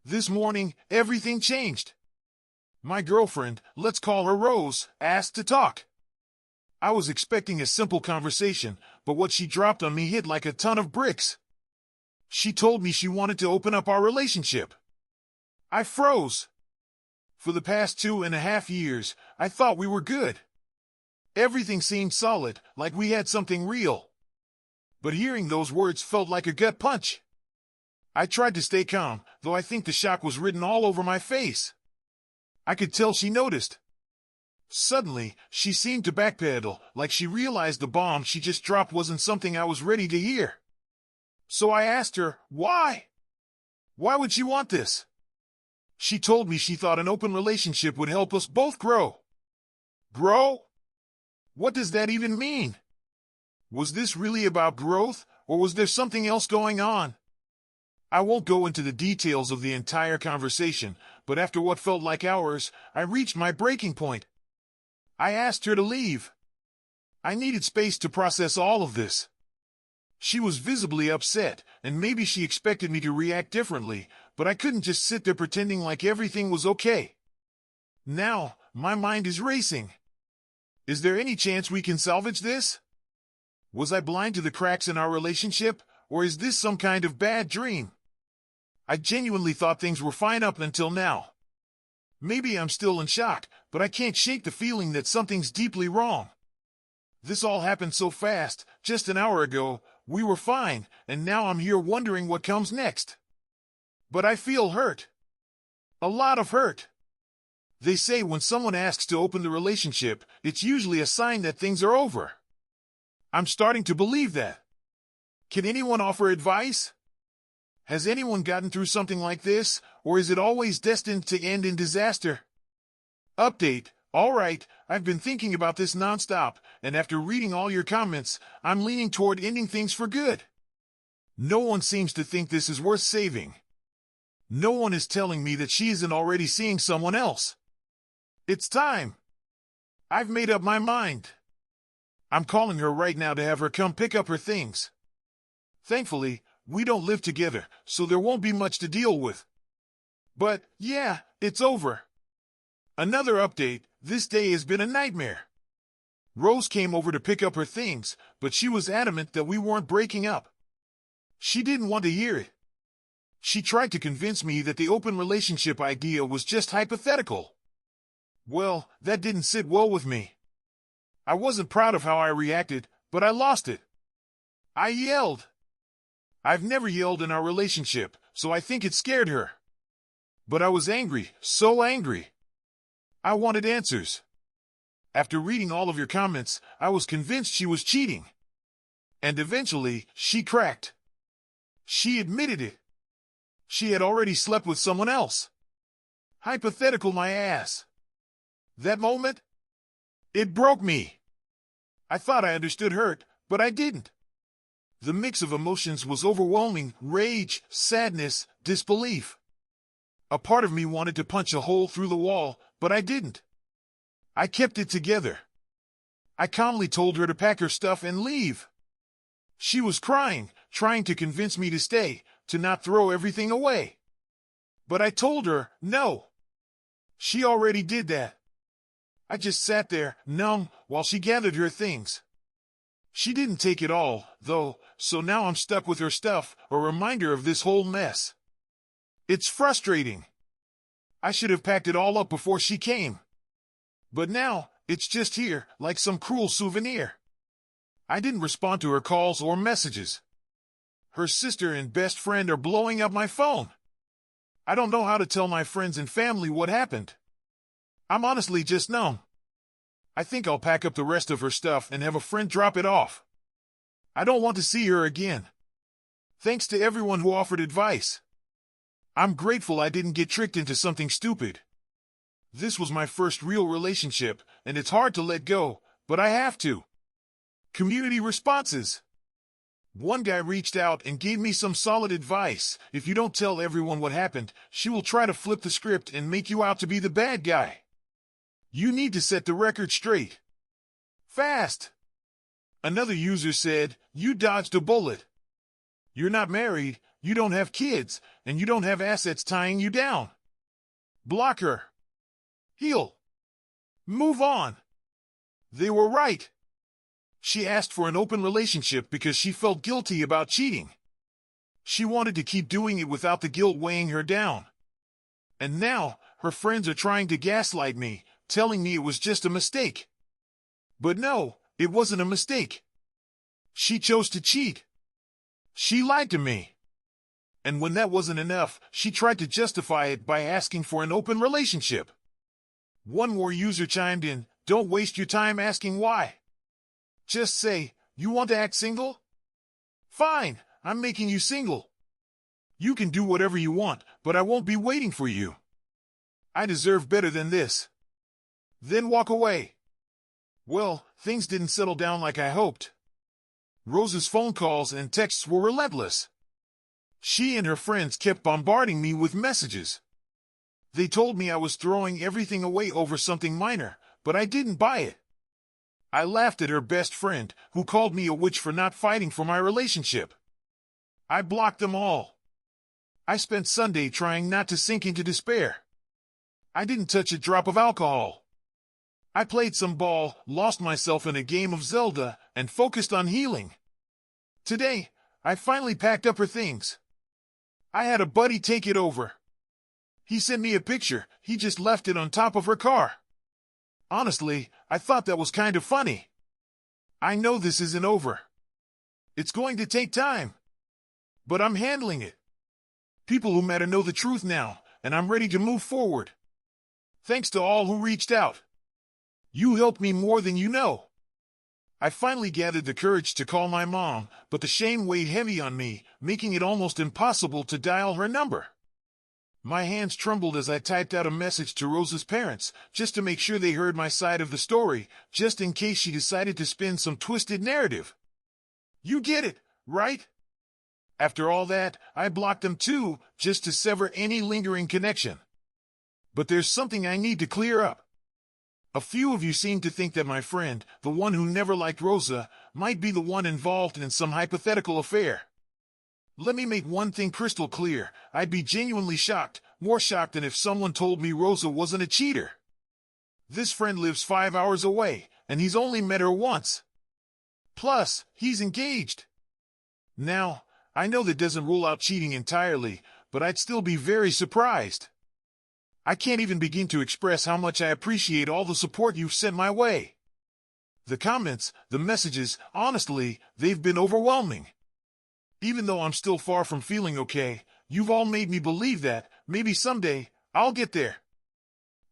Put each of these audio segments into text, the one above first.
This morning, everything changed. My girlfriend, let's call her Rose, asked to talk. I was expecting a simple conversation, but what she dropped on me hit like a ton of bricks. She told me she wanted to open up our relationship. I froze. For the past 2.5 years, I thought we were good. Everything seemed solid, like we had something real. But hearing those words felt like a gut punch. I tried to stay calm, though I think the shock was written all over my face. I could tell she noticed. Suddenly, she seemed to backpedal, like she realized the bomb she just dropped wasn't something I was ready to hear. So I asked her, why? Why would she want this? She told me she thought an open relationship would help us both grow. Grow? What does that even mean? Was this really about growth, or was there something else going on? I won't go into the details of the entire conversation, but after what felt like hours, I reached my breaking point. I asked her to leave. I needed space to process all of this. She was visibly upset, and maybe she expected me to react differently, but I couldn't just sit there pretending like everything was okay. Now, my mind is racing. Is there any chance we can salvage this? Was I blind to the cracks in our relationship, or is this some kind of bad dream? I genuinely thought things were fine up until now. Maybe I'm still in shock, but I can't shake the feeling that something's deeply wrong. This all happened so fast. Just an hour ago, we were fine, and now I'm here wondering what comes next. But I feel hurt. A lot of hurt. They say when someone asks to open the relationship, it's usually a sign that things are over. I'm starting to believe that. Can anyone offer advice? Has anyone gotten through something like this, or is it always destined to end in disaster? Update. All right, I've been thinking about this nonstop, and after reading all your comments, I'm leaning toward ending things for good. No one seems to think this is worth saving. No one is telling me that she isn't already seeing someone else. It's time. I've made up my mind. I'm calling her right now to have her come pick up her things. Thankfully, we don't live together, so there won't be much to deal with. But, yeah, it's over. Another update, this day has been a nightmare. Rose came over to pick up her things, but she was adamant that we weren't breaking up. She didn't want to hear it. She tried to convince me that the open relationship idea was just hypothetical. Well, that didn't sit well with me. I wasn't proud of how I reacted, but I lost it. I yelled. I've never yelled in our relationship, so I think it scared her. But I was angry, so angry. I wanted answers. After reading all of your comments, I was convinced she was cheating. And eventually, she cracked. She admitted it. She had already slept with someone else. Hypothetical my ass. That moment? It broke me. I thought I understood hurt, but I didn't. The mix of emotions was overwhelming: rage, sadness, disbelief. A part of me wanted to punch a hole through the wall, but I didn't. I kept it together. I calmly told her to pack her stuff and leave. She was crying, trying to convince me to stay, to not throw everything away. But I told her, no. She already did that. I just sat there, numb, while she gathered her things. She didn't take it all, though, so now I'm stuck with her stuff, a reminder of this whole mess. It's frustrating. I should have packed it all up before she came. But now, it's just here, like some cruel souvenir. I didn't respond to her calls or messages. Her sister and best friend are blowing up my phone. I don't know how to tell my friends and family what happened. I'm honestly just numb. I think I'll pack up the rest of her stuff and have a friend drop it off. I don't want to see her again. Thanks to everyone who offered advice. I'm grateful I didn't get tricked into something stupid. This was my first real relationship, and it's hard to let go, but I have to. Community responses. One guy reached out and gave me some solid advice. If you don't tell everyone what happened, she will try to flip the script and make you out to be the bad guy. You need to set the record straight. Fast. Another user said, you dodged a bullet. You're not married, You don't have kids, and you don't have assets tying you down. Block her. Heal. Move on. They were right. She asked for an open relationship because she felt guilty about cheating. She wanted to keep doing it without the guilt weighing her down. And now, her friends are trying to gaslight me, telling me it was just a mistake. But no, it wasn't a mistake. She chose to cheat. She lied to me. And when that wasn't enough, she tried to justify it by asking for an open relationship. One more user chimed in, "Don't waste your time asking why. Just say, you want to act single? Fine, I'm making you single. You can do whatever you want, but I won't be waiting for you. I deserve better than this." Then walk away. Well, things didn't settle down like I hoped. Rose's phone calls and texts were relentless. She and her friends kept bombarding me with messages. They told me I was throwing everything away over something minor, but I didn't buy it. I laughed at her best friend, who called me a witch for not fighting for my relationship. I blocked them all. I spent Sunday trying not to sink into despair. I didn't touch a drop of alcohol. I played some ball, lost myself in a game of Zelda, and focused on healing. Today, I finally packed up her things. I had a buddy take it over. He sent me a picture. He just left it on top of her car. Honestly, I thought that was kind of funny. I know this isn't over. It's going to take time. But I'm handling it. People who matter know the truth now, and I'm ready to move forward. Thanks to all who reached out. You helped me more than you know. I finally gathered the courage to call my mom, but the shame weighed heavy on me, making it almost impossible to dial her number. My hands trembled as I typed out a message to Rose's parents, just to make sure they heard my side of the story, just in case she decided to spin some twisted narrative. You get it, right? After all that, I blocked them too, just to sever any lingering connection. But there's something I need to clear up. A few of you seem to think that my friend, the one who never liked Rosa, might be the one involved in some hypothetical affair. Let me make one thing crystal clear. I'd be genuinely shocked, more shocked than if someone told me Rosa wasn't a cheater. This friend lives 5 hours away, and he's only met her once. Plus, he's engaged. Now, I know that doesn't rule out cheating entirely, but I'd still be very surprised. I can't even begin to express how much I appreciate all the support you've sent my way. The comments, the messages, honestly, they've been overwhelming. Even though I'm still far from feeling okay, you've all made me believe that, maybe someday, I'll get there.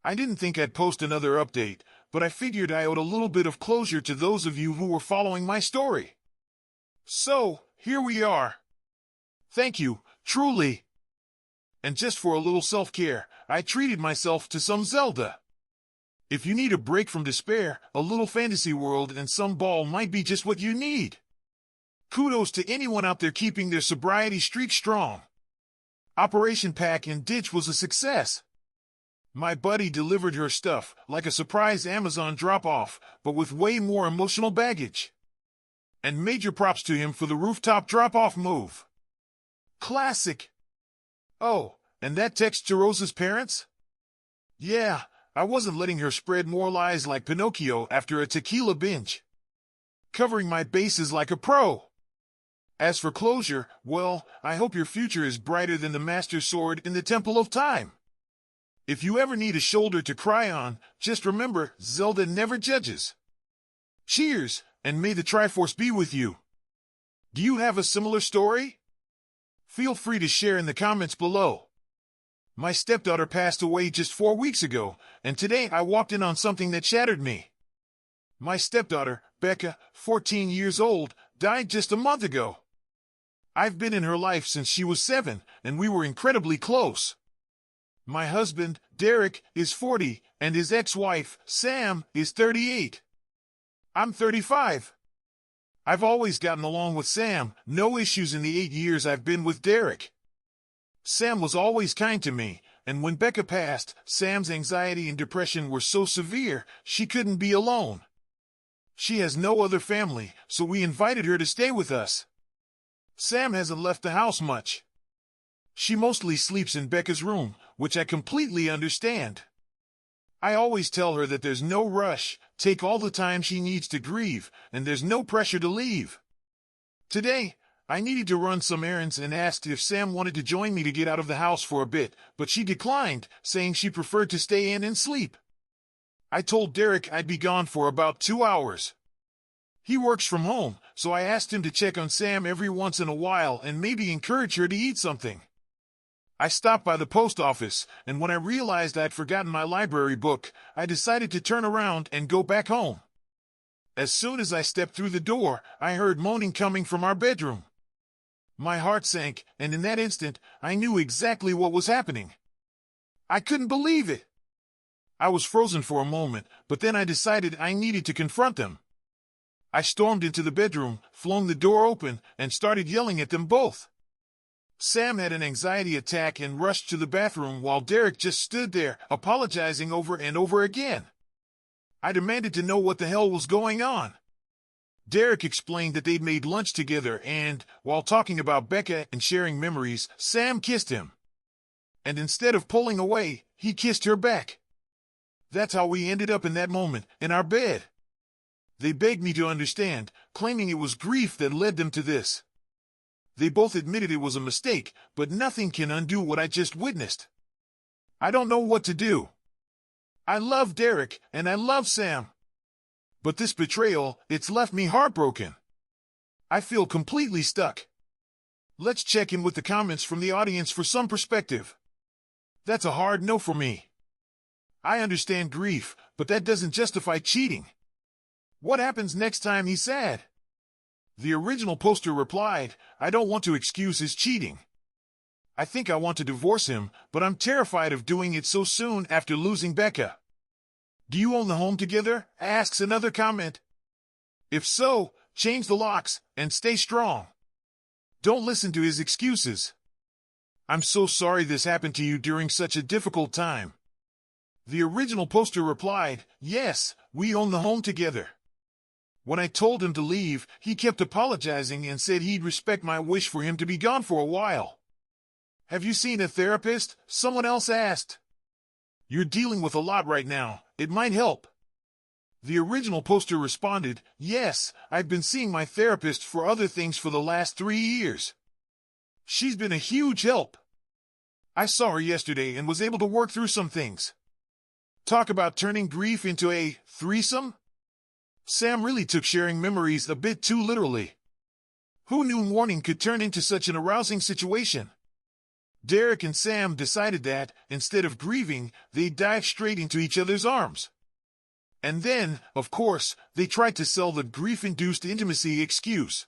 I didn't think I'd post another update, but I figured I owed a little bit of closure to those of you who were following my story. So, here we are. Thank you, truly. And just for a little self-care, I treated myself to some Zelda. If you need a break from despair, a little fantasy world and some ball might be just what you need. Kudos to anyone out there keeping their sobriety streak strong. Operation Pack and Ditch was a success. My buddy delivered her stuff, like a surprise Amazon drop-off, but with way more emotional baggage. And major props to him for the rooftop drop-off move. Classic. Oh, and that text to Rosa's parents? Yeah, I wasn't letting her spread more lies like Pinocchio after a tequila binge. Covering my bases like a pro. As for closure, well, I hope your future is brighter than the Master Sword in the Temple of Time. If you ever need a shoulder to cry on, just remember, Zelda never judges. Cheers, and may the Triforce be with you. Do you have a similar story? Feel free to share in the comments below. My stepdaughter passed away just 4 weeks ago, and today I walked in on something that shattered me. My stepdaughter, Becca, 14 years old, died just a month ago. I've been in her life since she was 7, and we were incredibly close. My husband, Derek, is 40, and his ex-wife, Sam, is 38. I'm 35. I've always gotten along with Sam, no issues in the 8 years I've been with Derek. Sam was always kind to me, and when Becca passed, Sam's anxiety and depression were so severe, she couldn't be alone. She has no other family, so we invited her to stay with us. Sam hasn't left the house much. She mostly sleeps in Becca's room, which I completely understand. I always tell her that there's no rush, take all the time she needs to grieve, and there's no pressure to leave. Today, I needed to run some errands and asked if Sam wanted to join me to get out of the house for a bit, but she declined, saying she preferred to stay in and sleep. I told Derek I'd be gone for about 2 hours. He works from home, so I asked him to check on Sam every once in a while and maybe encourage her to eat something. I stopped by the post office, and when I realized I'd forgotten my library book, I decided to turn around and go back home. As soon as I stepped through the door, I heard moaning coming from our bedroom. My heart sank, and in that instant, I knew exactly what was happening. I couldn't believe it. I was frozen for a moment, but then I decided I needed to confront them. I stormed into the bedroom, flung the door open, and started yelling at them both. Sam had an anxiety attack and rushed to the bathroom while Derek just stood there, apologizing over and over again. I demanded to know what the hell was going on. Derek explained that they'd made lunch together and, while talking about Becca and sharing memories, Sam kissed him. And instead of pulling away, he kissed her back. That's how we ended up in that moment, in our bed. They begged me to understand, claiming it was grief that led them to this. They both admitted it was a mistake, but nothing can undo what I just witnessed. I don't know what to do. I love Derek, and I love Sam. But this betrayal, it's left me heartbroken. I feel completely stuck. Let's check in with the comments from the audience for some perspective. That's a hard no for me. I understand grief, but that doesn't justify cheating. What happens next time he's sad? The original poster replied, I don't want to excuse his cheating. I think I want to divorce him, but I'm terrified of doing it so soon after losing Becca. Do you own the home together? Asks another comment. If so, change the locks and stay strong. Don't listen to his excuses. I'm so sorry this happened to you during such a difficult time. The original poster replied, yes, we own the home together. When I told him to leave, he kept apologizing and said he'd respect my wish for him to be gone for a while. Have you seen a therapist? Someone else asked. You're dealing with a lot right now. It might help. The original poster responded, yes, I've been seeing my therapist for other things for the last 3 years. She's been a huge help. I saw her yesterday and was able to work through some things. Talk about turning grief into a threesome? Sam really took sharing memories a bit too literally. Who knew mourning could turn into such an arousing situation? Derek and Sam decided that, instead of grieving, they'd dive straight into each other's arms. And then, of course, they tried to sell the grief-induced intimacy excuse.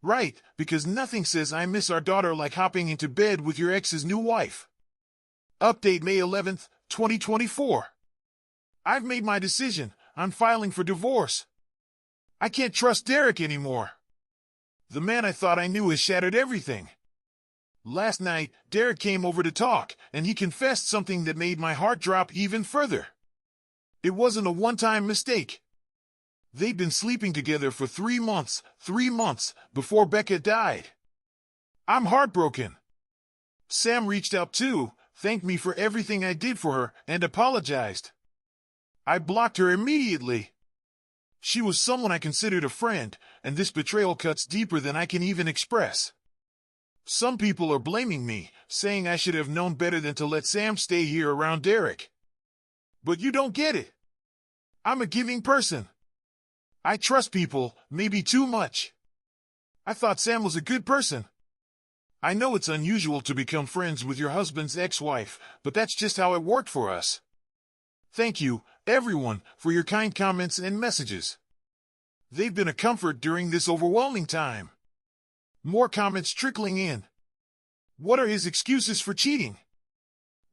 Right, because nothing says I miss our daughter like hopping into bed with your ex's new wife. Update May 11th, 2024. I've made my decision. I'm filing for divorce. I can't trust Derek anymore. The man I thought I knew has shattered everything. Last night, Derek came over to talk, and he confessed something that made my heart drop even further. It wasn't a one-time mistake. They'd been sleeping together for 3 months, before Becca died. I'm heartbroken. Sam reached out too, thanked me for everything I did for her, and apologized. I blocked her immediately. She was someone I considered a friend, and this betrayal cuts deeper than I can even express. Some people are blaming me, saying I should have known better than to let Sam stay here around Derek. But you don't get it. I'm a giving person. I trust people, maybe too much. I thought Sam was a good person. I know it's unusual to become friends with your husband's ex-wife, but that's just how it worked for us. Thank you, everyone, for your kind comments and messages. They've been a comfort during this overwhelming time. More comments trickling in. What are his excuses for cheating?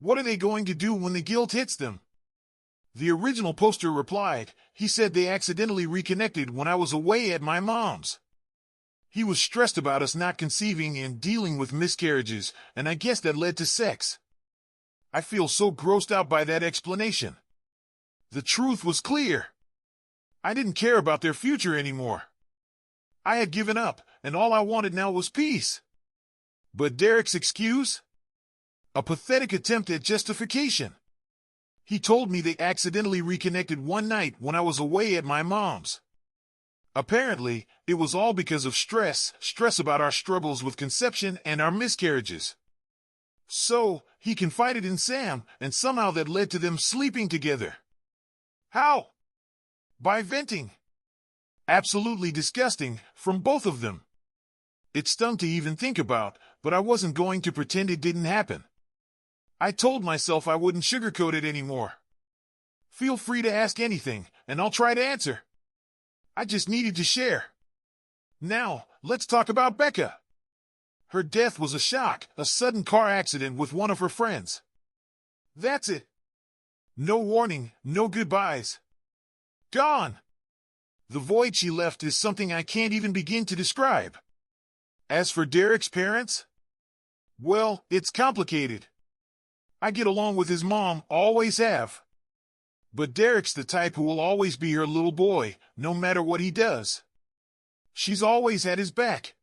What are they going to do when the guilt hits them? The original poster replied, he said they accidentally reconnected when I was away at my mom's. He was stressed about us not conceiving and dealing with miscarriages, and I guess that led to sex. I feel so grossed out by that explanation. The truth was clear. I didn't care about their future anymore. I had given up, and all I wanted now was peace. But Derek's excuse? A pathetic attempt at justification. He told me they accidentally reconnected one night when I was away at my mom's. Apparently, it was all because of stress about our struggles with conception and our miscarriages. So, he confided in Sam, and somehow that led to them sleeping together. How? By venting. Absolutely disgusting, from both of them. It stung to even think about, but I wasn't going to pretend it didn't happen. I told myself I wouldn't sugarcoat it anymore. Feel free to ask anything, and I'll try to answer. I just needed to share. Now, let's talk about Becca. Her death was a shock, a sudden car accident with one of her friends. That's it. No warning, no goodbyes. Gone. The void she left is something I can't even begin to describe. As for Derek's parents, well, it's complicated. I get along with his mom, always have. But Derek's the type who will always be her little boy, no matter what he does. She's always had his back.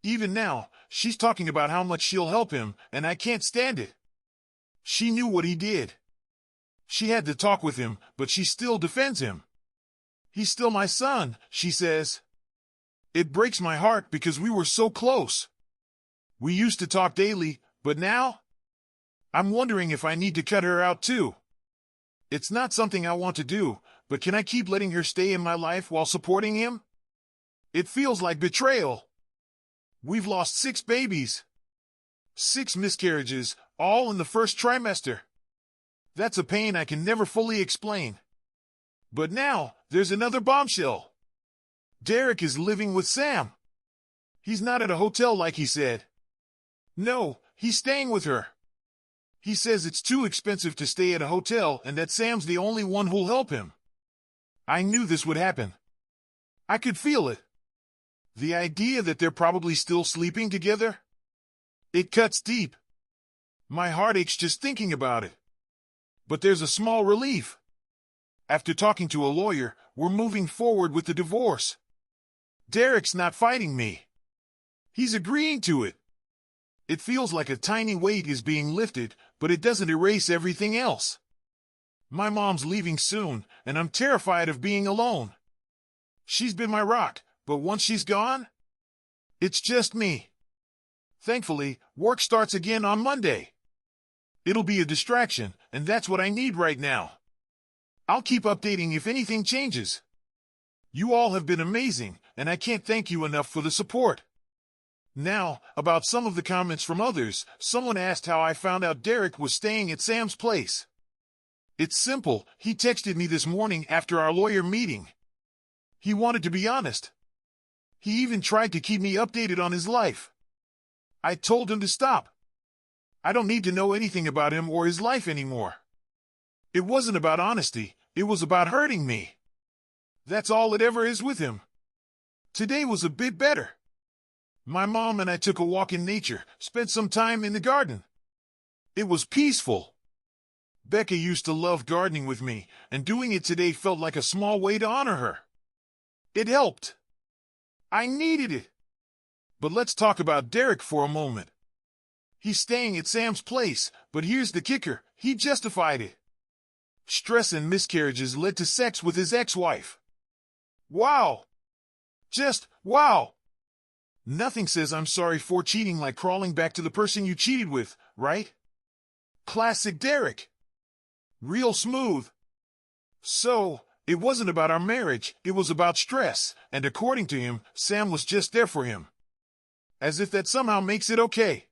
Even now, she's talking about how much she'll help him, and I can't stand it. She knew what he did. She had to talk with him, but she still defends him. He's still my son, she says. It breaks my heart because we were so close. We used to talk daily, but now? I'm wondering if I need to cut her out too. It's not something I want to do, but can I keep letting her stay in my life while supporting him? It feels like betrayal. We've lost 6 babies. 6 miscarriages, all in the first trimester. That's a pain I can never fully explain. But now, there's another bombshell. Derek is living with Sam. He's not at a hotel like he said. No, he's staying with her. He says it's too expensive to stay at a hotel and that Sam's the only one who'll help him. I knew this would happen. I could feel it. The idea that they're probably still sleeping together? It cuts deep. My heart aches just thinking about it. But there's a small relief. After talking to a lawyer, we're moving forward with the divorce. Derek's not fighting me. He's agreeing to it. It feels like a tiny weight is being lifted, but it doesn't erase everything else. My mom's leaving soon, and I'm terrified of being alone. She's been my rock, but once she's gone, it's just me. Thankfully, work starts again on Monday. It'll be a distraction, and that's what I need right now. I'll keep updating if anything changes. You all have been amazing, and I can't thank you enough for the support. Now, about some of the comments from others, someone asked how I found out Derek was staying at Sam's place. It's simple, he texted me this morning after our lawyer meeting. He wanted to be honest. He even tried to keep me updated on his life. I told him to stop. I don't need to know anything about him or his life anymore. It wasn't about honesty, it was about hurting me. That's all it ever is with him. Today was a bit better. My mom and I took a walk in nature, spent some time in the garden. It was peaceful. Becca used to love gardening with me, and doing it today felt like a small way to honor her. It helped. I needed it. But let's talk about Derek for a moment. He's staying at Sam's place, but here's the kicker, he justified it. Stress and miscarriages led to sex with his ex-wife. Wow! Just wow! Nothing says I'm sorry for cheating like crawling back to the person you cheated with, right? Classic Derek. Real smooth. So, it wasn't about our marriage, it was about stress, and according to him, Sam was just there for him. As if that somehow makes it okay.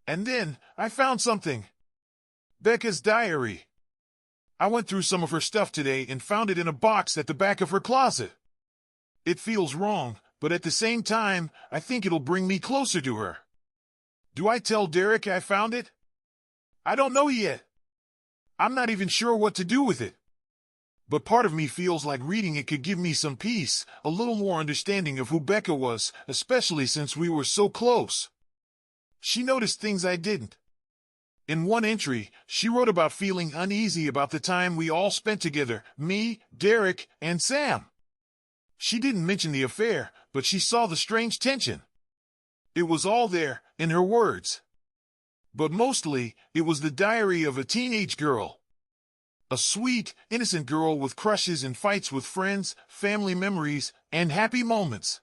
And then, I found something. Becca's diary. I went through some of her stuff today and found it in a box at the back of her closet. It feels wrong, but at the same time, I think it'll bring me closer to her. Do I tell Derek I found it? I don't know yet. I'm not even sure what to do with it. But part of me feels like reading it could give me some peace, a little more understanding of who Becca was, especially since we were so close. She noticed things I didn't. In one entry, she wrote about feeling uneasy about the time we all spent together, me, Derek, and Sam. She didn't mention the affair, but she saw the strange tension. It was all there, in her words. But mostly, it was the diary of a teenage girl. A sweet, innocent girl with crushes and fights with friends, family memories, and happy moments.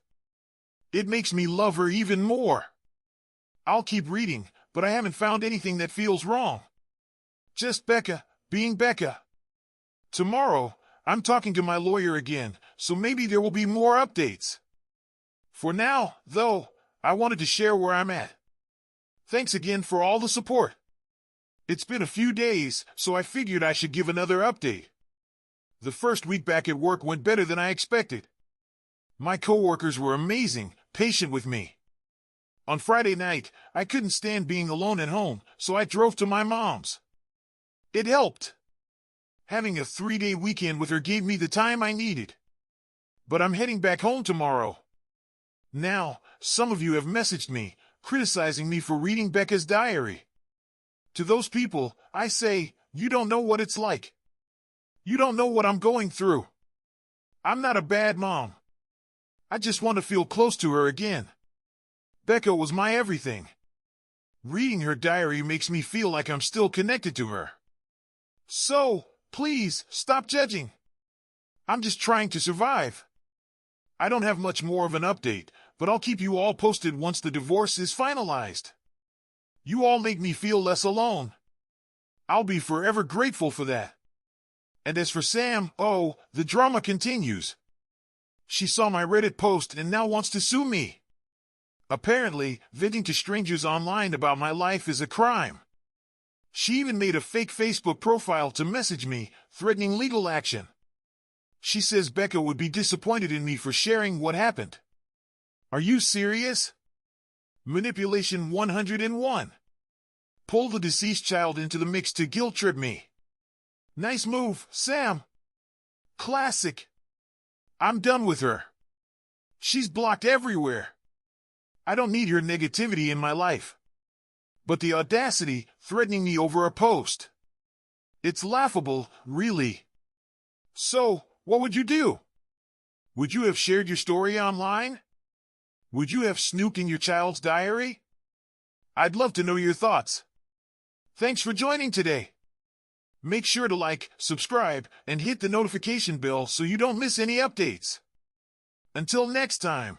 It makes me love her even more. I'll keep reading, but I haven't found anything that feels wrong. Just Becca, being Becca. Tomorrow, I'm talking to my lawyer again, so maybe there will be more updates. For now, though, I wanted to share where I'm at. Thanks again for all the support. It's been a few days, so I figured I should give another update. The first week back at work went better than I expected. My coworkers were amazing, patient with me. On Friday night, I couldn't stand being alone at home, so I drove to my mom's. It helped. Having a 3-day weekend with her gave me the time I needed. But I'm heading back home tomorrow. Now, some of you have messaged me, criticizing me for reading Becca's diary. To those people, I say, you don't know what it's like. You don't know what I'm going through. I'm not a bad mom. I just want to feel close to her again. Becca was my everything. Reading her diary makes me feel like I'm still connected to her. So, please, stop judging. I'm just trying to survive. I don't have much more of an update, but I'll keep you all posted once the divorce is finalized. You all make me feel less alone. I'll be forever grateful for that. And as for Sam, oh, the drama continues. She saw my Reddit post and now wants to sue me. Apparently, venting to strangers online about my life is a crime. She even made a fake Facebook profile to message me, threatening legal action. She says Becca would be disappointed in me for sharing what happened. Are you serious? Manipulation 101. Pull the deceased child into the mix to guilt trip me. Nice move, Sam. Classic. I'm done with her. She's blocked everywhere. I don't need her negativity in my life. But the audacity, threatening me over a post. It's laughable, really. So, what would you do? Would you have shared your story online? Would you have snooped in your child's diary? I'd love to know your thoughts. Thanks for joining today. Make sure to like, subscribe, and hit the notification bell so you don't miss any updates. Until next time.